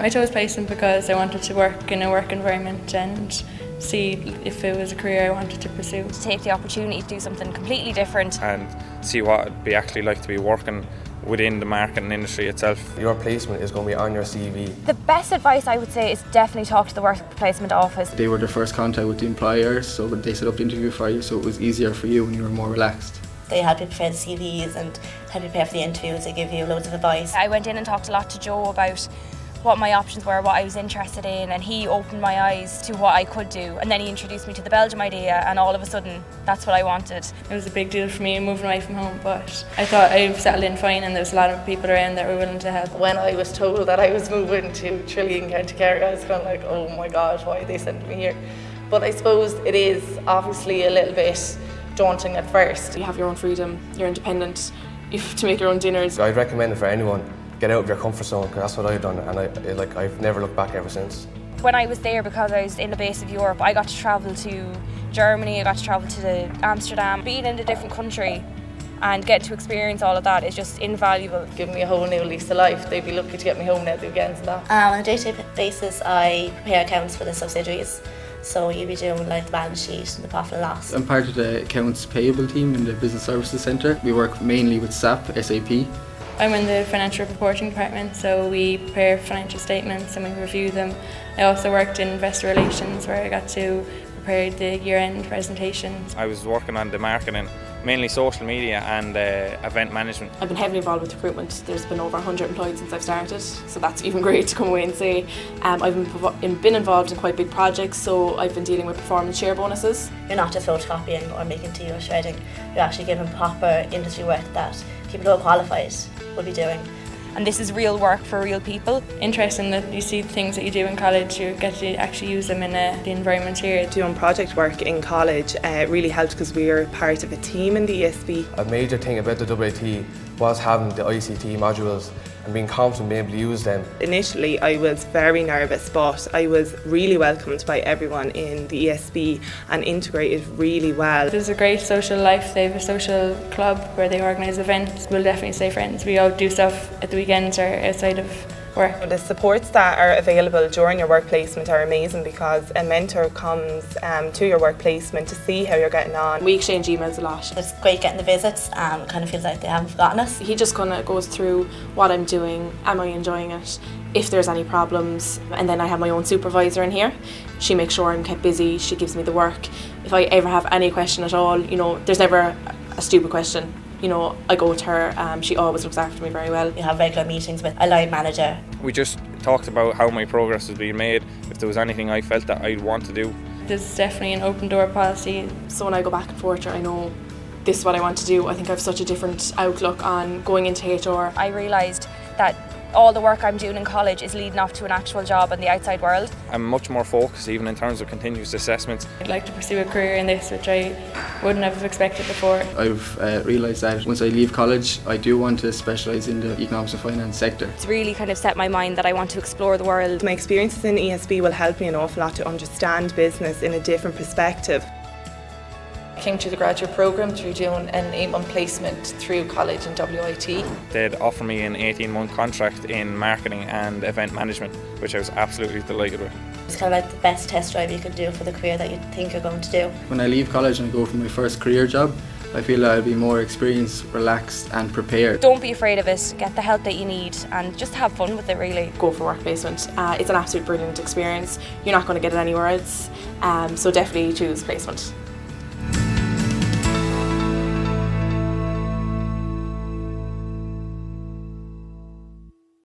I chose placement because I wanted to work in a work environment and see if it was a career I wanted to pursue. To take the opportunity to do something completely different. And see what it'd be actually like to be working within the marketing industry itself. Your placement is going to be on your CV. The best advice I would say is definitely talk to the work placement office. They were the first contact with the employer, so they set up the interview for you, so it was easier for you and you were more relaxed. They help you prepare the CVs and help you prepare for the interviews. They give you loads of advice. I went in and talked a lot to Joe about what my options were, what I was interested in, and he opened my eyes to what I could do. And then he introduced me to the Belgium idea, and all of a sudden, that's what I wanted. It was a big deal for me moving away from home, but I thought I settled in fine and there was a lot of people around that were willing to help. When I was told that I was moving to Trillion, County Kerry, I was kind of like, oh my God, why are they sending me here? But I suppose it is obviously a little bit daunting at first. You have your own freedom, you're independent, you have to make your own dinners. I'd recommend it for anyone. Get out of your comfort zone, because that's what I've done, and I've never looked back ever since. When I was there, because I was in the base of Europe, I got to travel to Germany, I got to travel to Amsterdam. Being in a different country and getting to experience all of that is just invaluable. Give me a whole new lease of life. They'd be lucky to get me home now at the weekends and that. On a day-to-day basis, I prepare accounts for the subsidiaries. So you'll be doing like the balance sheet and the profit and loss. I'm part of the accounts payable team in the Business Services Centre. We work mainly with SAP, SAP. I'm in the financial reporting department, so we prepare financial statements and we review them. I also worked in investor relations where I got to prepare the year-end presentations. I was working on the marketing, mainly social media and event management. I've been heavily involved with recruitment. There's been over 100 employed since I've started, so that's even great to come away and say. I've been involved in quite big projects, so I've been dealing with performance share bonuses. You're not just photocopying or making tea or shredding. You're actually giving proper industry work that people who are qualified will be doing. And this is real work for real people. Interesting that you see things that you do in college, you get to actually use them in the environment here. Doing project work in college really helped because we were part of a team in the ESB. A major thing about the WIT was having the ICT modules and being confident being able to use them. Initially I was very nervous, but I was really welcomed by everyone in the ESB and integrated really well. There's a great social life. They have a social club where they organise events. We'll definitely stay friends. We all do stuff at the weekends or outside of work. The supports that are available during your work placement are amazing because a mentor comes to your work placement to see how you're getting on. We exchange emails a lot. It's great getting the visits and it kind of feels like they haven't forgotten us. He just kind of goes through what I'm doing, am I enjoying it, if there's any problems, and then I have my own supervisor in here. She makes sure I'm kept busy, she gives me the work. If I ever have any question at all, there's never a stupid question. I go with her, she always looks after me very well. You have regular meetings with a line manager. We just talked about how my progress was being made, if there was anything I felt that I'd want to do. There's definitely an open door policy. So when I go back and forth, I know this is what I want to do. I think I have such a different outlook on going into HR. I realised that all the work I'm doing in college is leading off to an actual job in the outside world. I'm much more focused even in terms of continuous assessments. I'd like to pursue a career in this, which I wouldn't have expected before. I've realised that once I leave college, I do want to specialise in the economics and finance sector. It's really kind of set my mind that I want to explore the world. My experiences in ESB will help me an awful lot to understand business in a different perspective. I came to the graduate programme through doing an 8-month placement through college in WIT. They'd offer me an 18-month contract in marketing and event management, which I was absolutely delighted with. It's kind of like the best test drive you can do for the career that you think you're going to do. When I leave college and I go for my first career job, I feel I'll be more experienced, relaxed and prepared. Don't be afraid of it, get the help that you need and just have fun with it really. Go for work placement. It's an absolute brilliant experience. You're not going to get it anywhere else, so definitely choose placement.